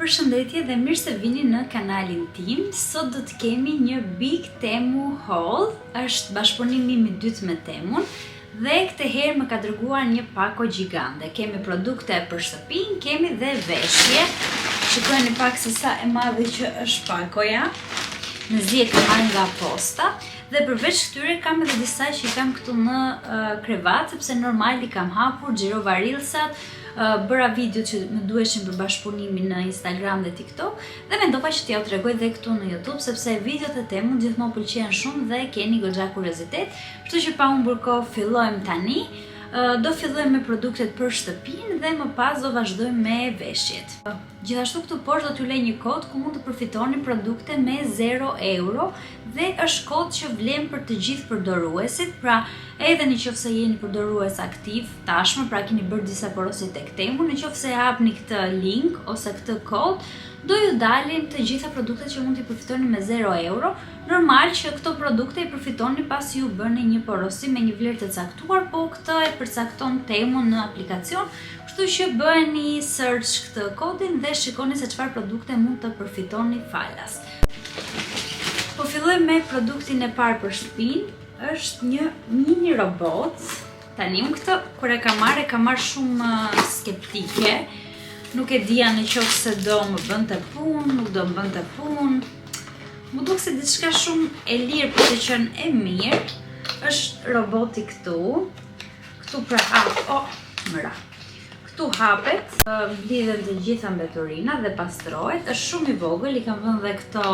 Përshëndetje dhe mirë se vini në kanalin tim. Sot do të kemi një Big Temu haul. Është bashkëpunimi i dytë me Temun dhe këtë herë më ka dërguar një pako gjigande. Kemi produkte për shtëpi, kemi dhe veshje. Shikojeni pak se sa e madhe që është pakoja. Në zi e kam marrë nga posta. Dhe përveç këtyre kam edhe disa që i kam këtu në krevat, sepse normal i kam hapur, xhirova reelsat, bëra video që më duheshin për bashkëpunimin në Instagram dhe TikTok dhe mendova që t'ja tregoj dhe këtu në YouTube, sepse videot e Temun gjithmonë pëlqejnë shumë dhe keni goxha kuriozitet, kështu që pa humbur kohë fillojmë tani. Do fillojmë me produktet për shtëpinë dhe më pas do vazhdojmë me veshjet. Gjithashtu këtu poshtë do t'ju lej një kod ku mund të përfitoni produkte me 0 euro dhe është kod që vlen për të gjithë përdoruesit, pra edhe nëse jeni përdorues aktiv tashmë, pra keni bërë disa porosi tek Temu, nëse hapni këtë link ose këtë kod, do ju dalin të gjitha produktet që mund t'i përfitoni me 0 euro. Normal që këto produkte i përfitoni pasi ju bëni një porosi me një vlerë të caktuar, po këtë e përcakton Temu në aplikacion, kështu që bëni search këtë kodin dhe shikoni se çfarë produkte mund të përfitoni falas. Po filloj me produktin e parë për shtëpinë, është një mini robot. Tani unë këtë kur e kam marrë shumë skeptike. Nuk e dija nëse do më bënte punë, nuk do më bënte punë. Më duk se diçka shumë e lirë për të qenë e mirë. Është roboti këtu. Këtu pra Këtu hapet, lidhen të gjitha mbeturina dhe pastrohet. Është shumë i vogël, i kam vënë dhe këto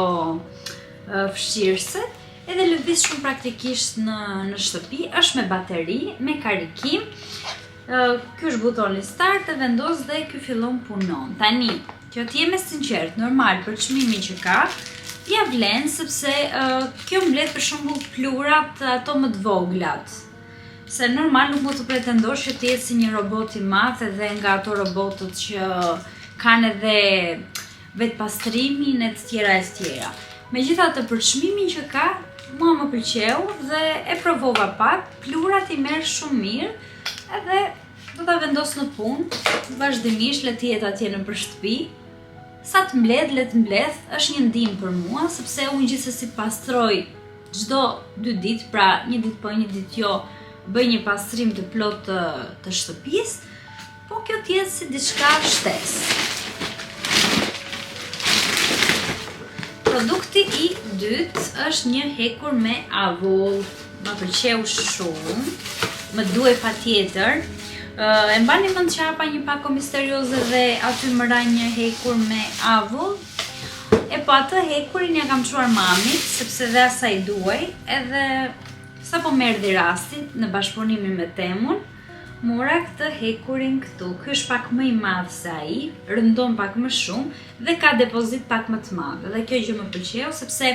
fshirëse. Edhe lëviz shumë praktikisht në shtëpi. Është me bateri, me karikim. Ky është butoni start e vendos dhe ky fillon punon. Tani, që t'jeme sinqert, normal për çmimin që ka, ja vlen sepse kjo mbledh për shembull plurat ato më të voglat. Se normal nuk mund të pretendosh që të jetë si një robot i madh edhe nga ato robotët që kanë edhe vetë pastrimin e të tjera. Megjithatë për çmimin që ka, mua më pëlqeu dhe e provova pak, plurat i merr shumë mirë. Edhe do ta vendos në punë, vazhdimisht le të jetë atje në shtëpi. Sa të mbledh, le të mbledh, është një ndihmë për mua, sepse unë gjithsesi pastroj çdo 2 ditë, pra një ditë po, një ditë jo, bëj një pastrim të plot të shtëpisë, po kjo të jetë si diçka shtesë. Produkti i dytë është një hekur me avull. Më pëlqeu shumë. Më duhej patjetër. E mbani mend që hapa një pako misterioze dhe aty më ra një hekur me avull. E po atë hekurin ja kam çuar mamit, sepse dhe asaj duhej, edhe sapo më erdhi rasti në bashkëpunimin me Temun, mora këtë hekurin këtu. Ky është pak më i madh se ai, rëndon pak më shumë dhe ka depozit pak më të madh. Dhe kjo gjë më pëlqeu sepse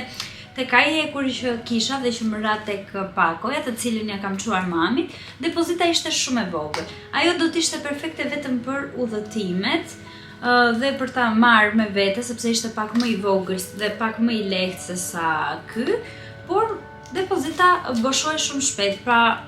tek ai hekuri që kisha dhe që më ra tek pakoja, të cilin ja kam çuar mamit, depozita ishte shumë e vogël. Ajo do të ishte perfekte vetëm për udhëtimet dhe për ta marrë me vete, sepse ishte pak më i vogël dhe pak më i lehtë se sa ky, por depozita boshohej shumë shpejt, pra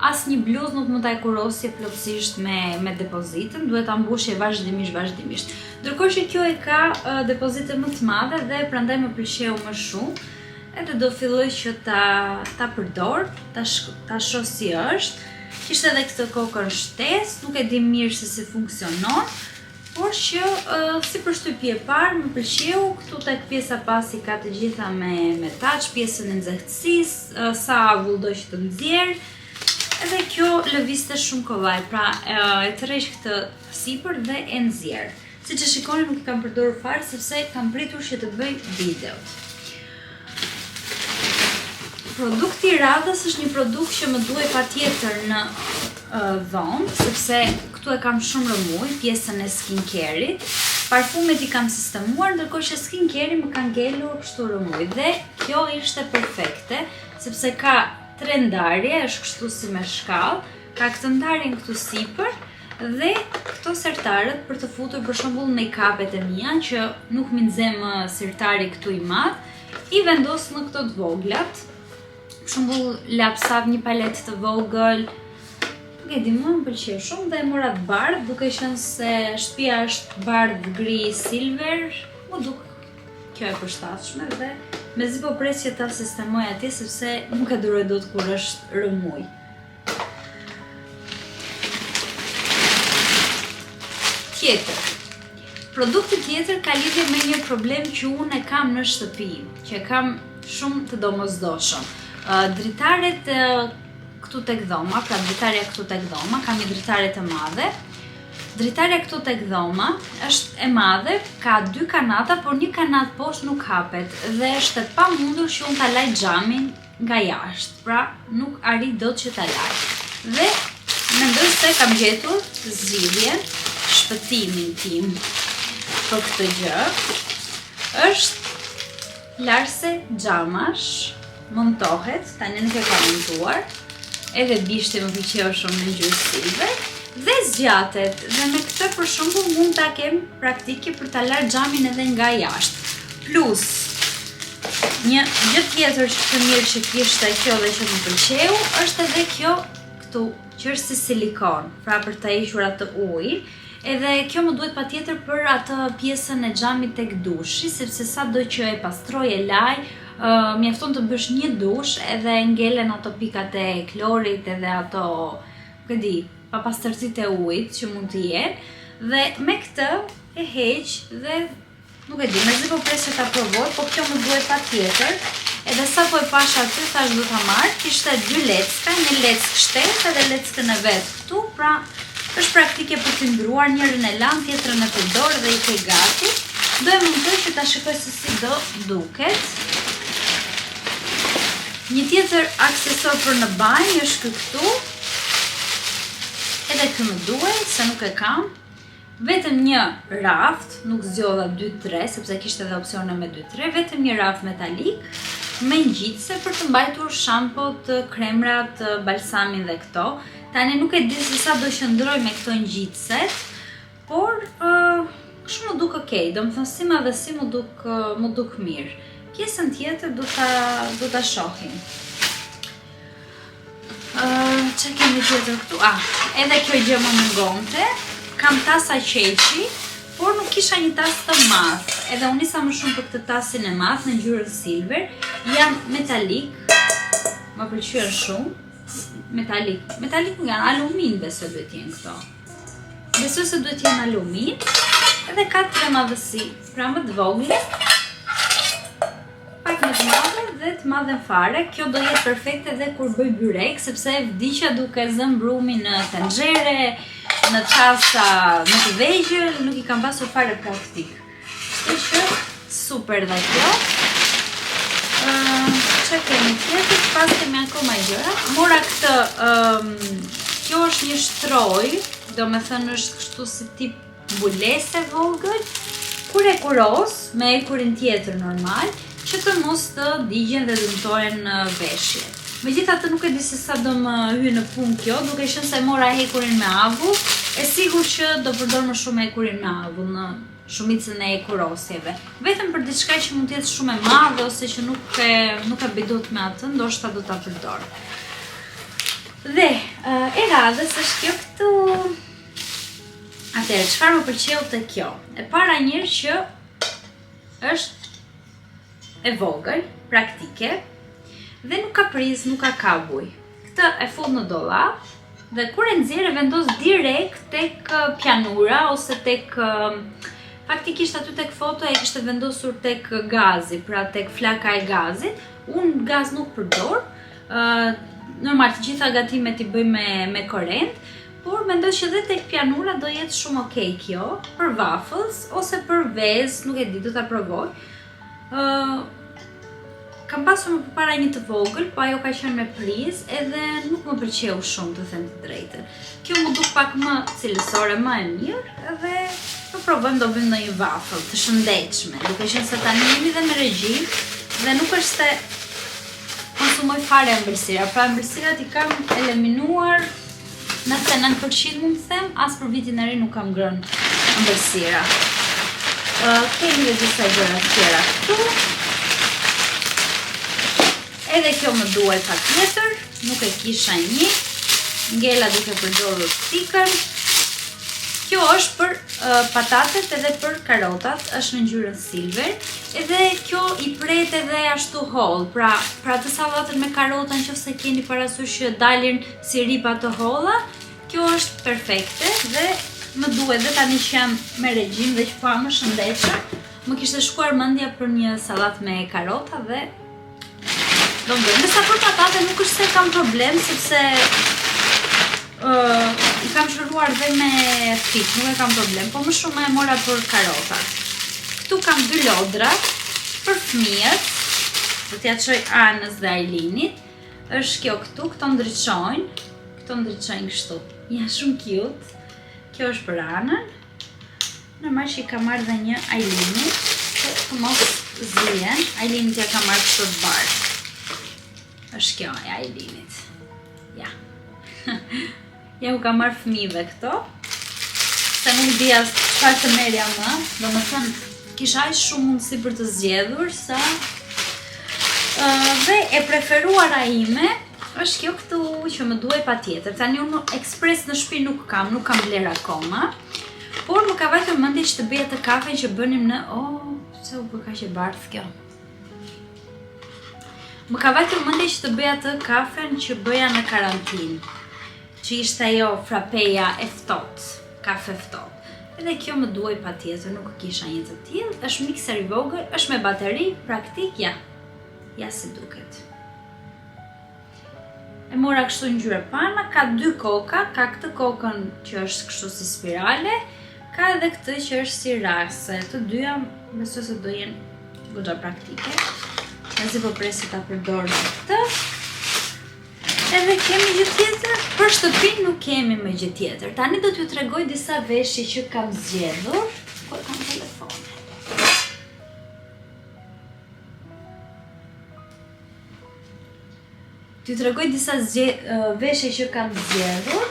asnjë bluzë nuk mund ta kurosje plotësisht me depozitën, duhet ta mbushje vazhdimisht. Ndërkohë që kjo e ka depozite më të madhe dhe prandaj më pëlqeu më shumë. Edhe do filloj që ta përdor, ta shoh si është. Kishte edhe këtë kokën shtesë, nuk e di mirë se si funksionon, por që si përshtypje e parë më pëlqeu. Këtu tek pjesa pasi ka të gjitha me touch, pjesën e nxehtësisë, sa avull do që të nxjerr. Edhe kjo lëvizte shumë kollaj, pra e tërheq këtë sipër dhe e nxjerr. Siç e shikoni nuk kam përdorur fare sepse kam pritur që të bëj videot. Produkti i radhës është një produkt që më duhej patjetër në dhomë, sepse këtu e kam shumë rëmuj, pjesën e skincare-it. Parfumet i kam sistemuar, ndërkohë që skincare-i më ka ngelur kështu rëmuj. Dhe kjo ishte perfekte, sepse ka 3 ndarje, është kështu si me shkallë, ka këtë ndarjen këtu sipër dhe këto sertarët për të futur për shembull make-upet e mia që nuk më nxem sirtari këtu i madh, i vendos në këto të voglat. Për shembull lapsat, një palet të vogël, Nuk e di, mua më pëlqeu shumë dhe e mora të bardhë, duke qenë se shtëpia është bardhë gri silver, më duk kjo e përshtatshme dhe mezi po pres që ta sistemoj atje sepse nuk e duroj dot kur është rëmuj. Tjetër. Produkti tjetër ka lidhje me një problem që unë e kam në shtëpi, që kam shumë të domosdoshëm. Dritaret këtu tek dhoma, pra dritarja këtu tek dhoma, kam një dritare të madhe. Dritarja këtu tek dhoma është e madhe, ka 2 kanata, por një kanat poshtë nuk hapet dhe është e pamundur që unë ta laj xhamin nga jashtë, pra nuk arrit dot që ta laj. Dhe mendoj se kam gjetur zgjidhjen, shpëtimin tim për këtë gjë. Është larse xhamash, montohet, tani nuk e kam montuar. Edhe bishti më pëlqeu shumë në ngjyrë silver dhe zgjatet dhe me këtë për shembull mund ta kem praktike për ta larë xhamin edhe nga jashtë. Plus një gjë tjetër që të mirë që kishte kjo dhe që më pëlqeu është edhe kjo këtu që është si silikon, pra për ta hequr atë ujin. Edhe kjo më duhet patjetër për atë pjesën e xhamit tek dushi, sepse sado që e pastroj e laj, mjafton të bësh një dush edhe ngelen ato pikat e klorit edhe ato, papastërtitë e ujit që mund të jenë dhe me këtë e heq dhe nuk e di, mezi po pres që ta provoj, po kjo më duhet patjetër. Edhe sa po e pash aty thash do ta marr, kishte 2 lecka, një leckë shtetë edhe leckën e vet këtu, pra është praktike për të ndruar, njërin e lan, tjetrën e përdor dhe i ke gati. Do e mundoj që ta shikoj se si do duket. Një tjetër aksesor për në banjë është këtu. Edhe kë më duhet, se nuk e kam. Vetëm një raft, nuk zgjodha 2-3, sepse kishte edhe opsione me 2-3, vetëm një raft metalik me ngjitse për të mbajtur shampot, kremrat, balsamin dhe këto. Tani nuk e di se sa do qëndroj me këto ngjitset, por kështu më duk okay, domethënë si madhësi më duk mirë. Pjesën tjetër do ta shohim. Që kemi tjetër këtu? Edhe kjo gjë më mungonte. Kam tasa qeqi, por nuk kisha një tas të madh. Edhe unë nisa më shumë për këtë tasin e madh në ngjyrën silver. Janë metalik, më pëlqyen shumë. Metalik nuk janë, alumin besoj duhet jenë këto. Besoj se duhet jenë alumin. Edhe ka 3 madhësi, pra më të vogle, pak më të madhe dhe të madhe fare. Kjo do jetë perfekte edhe kur bëj byrek, sepse e vdiqja duke zënë brumi në tenxhere, në tasa në të vegjël, nuk i kam pasur fare praktik. Kështu që super dhe kjo. Që kemi tjetër, pas kemi akoma gjëra. Mora këtë, kjo është një shtroj, do me thënë është kështu si tip mbulese vogël, kur e kuros me ekurin tjetër normal, që të mos të digjen dhe dëmtohen veshjet. Megjithatë nuk e di se sa do më hyjë në punë kjo, duke qenë se mora hekurin me avull, e sigur që do përdor më shumë hekurin me avull në shumicën e ekurosjeve. Vetëm për diçka që mund të jetë shumë e madhe ose që nuk e bidot me atë, ndoshta do ta përdor. Dhe e radhës është kjo këtu. Atëherë, çfarë më pëlqeu te kjo? E para njërë që është e vogël, praktike, dhe nuk ka prizë, nuk ka kabuj. Këtë e fut në dollap dhe kur e nxjerr e vendos direkt tek pjanura ose tek faktikisht aty tek foto e kishte vendosur tek gazi, pra tek flaka e gazit. Unë gaz nuk përdor. Normal të gjitha gatimet i bëj me korrent, por mendoj që edhe tek pjanura do jetë shumë okay kjo, për waffles ose për vezë, nuk e di, do ta provoj. Kam pasur më përpara një të vogël, po ajo ka qenë me prizë edhe nuk më pëlqeu shumë të them të drejtën. Kjo më duk pak më cilësore, më e mirë dhe po provojmë do bëjmë ndonjë waffle të shëndetshme, duke qenë se tani jemi dhe me regjim dhe nuk është se konsumoj fare ëmbëlsira, pra ëmbëlsirat i kam eliminuar 99% mund të them, as për vitin e ri nuk kam ngrënë ëmbëlsira. Kemi dhe disa gjëra tjera këtu. Edhe kjo më duhet patjetër, nuk e kisha një. ngela duke përdorur stikën. Kjo është për patatet edhe për karotat, është në ngjyrën silver, edhe kjo i pret edhe ashtu holl. Pra të sallatën me karota, nëse keni parasysh që dalin si ripa të holla, kjo është perfekte dhe më duhet dhe tani që jam me regjim dhe që pa më shëndetshme, më kishte shkuar mendja për një sallatë me karota dhe nësa për patate nuk është se kam problem, sepse i kam shëruar dhe me fik, nuk e kam problem, po më shumë e mora për karota. Këtu kam 2 lodra për fëmijët, do t'ja çoj Anës dhe Ailinit. Është kjo këtu, këto ndriçojnë kështu. Janë shumë cute. Kjo është për Anën. Normal që i kam marrë dhe një Ailinit, që të mos zihen. Ailinit ja kam marrë kështu të bardhë. Është kjo e Ailinit. Ja. Ja u kam marrë fëmijëve këto. Se nuk dija çfarë të merja më. Domethënë, kisha aq shumë mundësi për të zgjedhur sa dhe e preferuara ime është kjo këtu që më duhej patjetër. Tani unë ekspres në shtëpi nuk kam bler akoma. Por më ka vajtur mendja që të bëja të kafe që bënim në pse u bë kaq e bardhë kjo. Më ka vajtur mendja që të bëja të kafen që bëja në karantinë, që ishte ajo frapeja e ftohtë, kafe ftohtë. Edhe kjo më duhej patjetër, nuk kisha një të tillë. Është mikser i vogël, është me bateri, praktik, ja si duket. E mora kështu në ngjyrë pana, ka 2 koka, ka këtë kokën që është kështu si spirale, ka edhe këtë që është si rase. Të dyja besoj se do jenë goxha praktike. Nëse po presi ta përdor këtë. Edhe kemi gjë tjetër, për shtëpinë nuk kemi më gjë tjetër. Tani do t'ju tregoj disa veshje që kam zgjedhur. Po kam telefone. T'ju tregoj disa veshje që kam zgjedhur.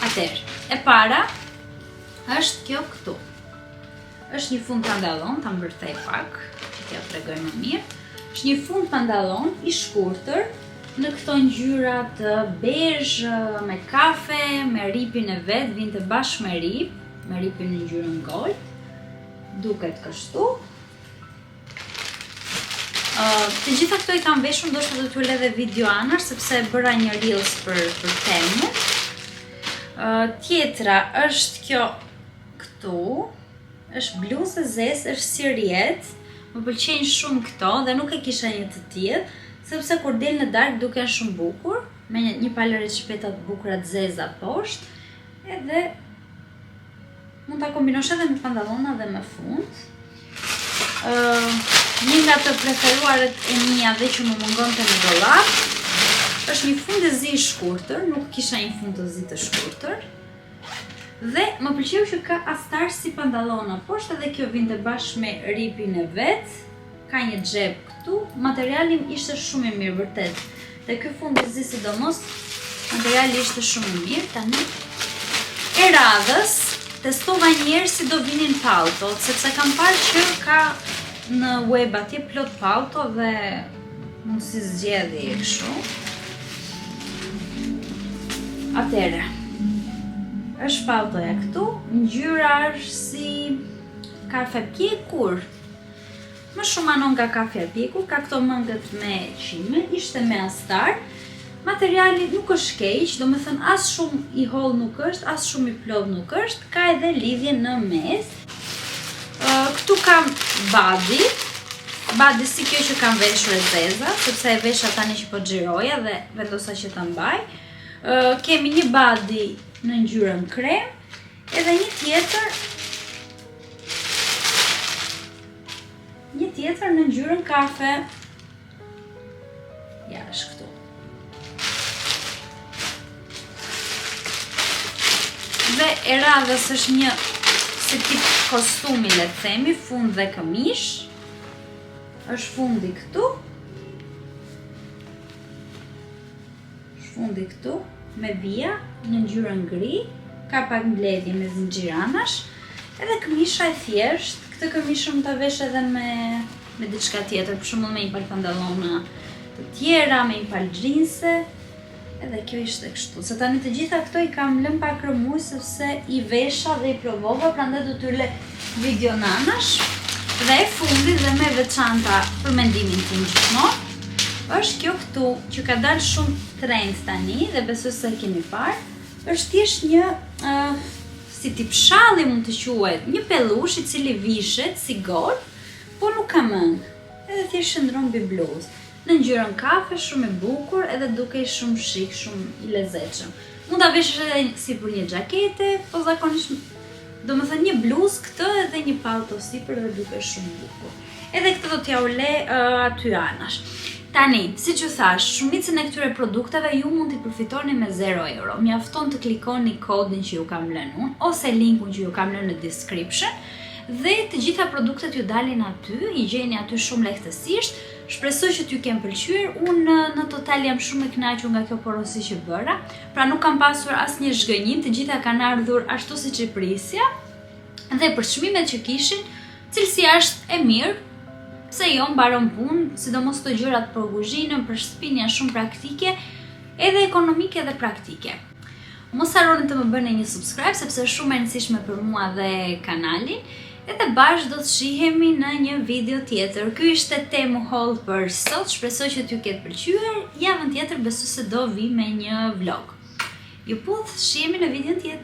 Atëherë, e para është kjo këtu. Është një fund pantallon, ta mbërthej pak, që t'ja tregoj më mirë. Është një fund pantallon i shkurtër në këto ngjyra të bezh me kafe, me ripin e vet, vinte bashkë me ripin në ngjyrën gold. Duket kështu. Të gjitha këto i kam veshur, ndoshta do t'ju lidh video anër sepse bëra një reels për temën. Tjetra është kjo këtu. Është bluzë e zezë, është si rjet. Më pëlqejnë shumë këto dhe nuk e kisha një të tillë, sepse kur del në darkë duken shumë bukur, me një palëre çipeta të bukura të zeza poshtë, edhe mund ta kombinosh edhe me pantallona dhe me fund. Një nga të preferuaret e mia dhe që më mungonte në dollap është një fund e zi i shkurtër, nuk kisha një fund të zi të shkurtër. Dhe më pëlqeu që ka astar si pantallona poshtë, edhe kjo vinte bashkë me ripin e vet. Ka një xhep këtu. Materiali ishte shumë i mirë vërtet. Dhe ky fund i zi sidomos, materiali ishte shumë i mirë. Tani e radhës testova një herë si do vinin paltot, sepse kam parë që ka në web atje plot palto dhe mund si zgjedhje kështu. Atëre, është paltoja këtu, ngjyra është si kafe pjekur. Më shumë anon nga kafe pjekur, ka këto mëngët me qime, ishte me astar. Materiali nuk është keq, do me thënë as shumë i holl nuk është, as shumë i plodh nuk është, ka edhe lidhje në mes. Këtu kam badi si kjo që kam veshur e zeza, sepse e vesha tani që po xhiroja dhe vendosa që ta mbaj. Kemi një badi në ngjyrën krem, edhe një tjetër në ngjyrën kafe. Ja, është këtu. Dhe e radhës është një si tip kostumi, le të themi, fund dhe këmish. Është fundi këtu. Me vija në ngjyrën gri, ka pak mbledhje me zinxhiranash, edhe këmisha e thjesht, këtë këmishë ta vesh edhe me diçka tjetër, për shembull me një palë pantallona të tjera, me një palë xhinse. Edhe kjo ishte kështu. Se tani të gjitha këto i kam lënë pa krëmuj sepse i vesha dhe i provova, prandaj do t'ju lë video nanash. Dhe e fundit dhe me veçanta për mendimin tim gjithmonë është kjo këtu që ka dalë shumë trend tani dhe besoj se e keni parë. Është thjesht një si tip shalli mund të quhet, një pellush i cili vishet si gol, po nuk ka mëngë. Edhe thjesht shndron mbi bluzë. Në ngjyrën kafe, shumë i bukur edhe dukej shumë shik, shumë i lezetshëm. Mund ta veshësh edhe sipër një xhakete, po zakonisht domethënë një bluzë këtë edhe një palto sipër dhe duket shumë bukur. Edhe këtë do t'ja u le aty anash. Tani, siç ju thash, shumicën e këtyre produkteve ju mund t'i përfitoni me 0 euro. Mjafton të klikoni kodin që ju kam lënë unë ose linkun që ju kam lënë në description dhe të gjitha produktet ju dalin aty, i gjeni aty shumë lehtësisht. Shpresoj që t'ju kem pëlqyer. Unë në total jam shumë e kënaqur nga kjo porosi që bëra. Pra nuk kam pasur asnjë zhgënjim, të gjitha kanë ardhur ashtu siç e prisja. Dhe për çmimet që kishin, cilësia është e mirë, pse jo mbaron punë, sidomos këto gjërat për kuzhinën, për shtëpinë janë shumë praktike, edhe ekonomike dhe praktike. Mos harroni të më bëni një subscribe sepse është shumë e rëndësishme për mua dhe kanalin. Edhe bashkë do të shihemi në një video tjetër. Ky ishte Temu haul për sot. Shpresoj që t'ju ketë pëlqyer. Javën tjetër besoj se do vi me një vlog. Ju puth, shihemi në videon tjetër.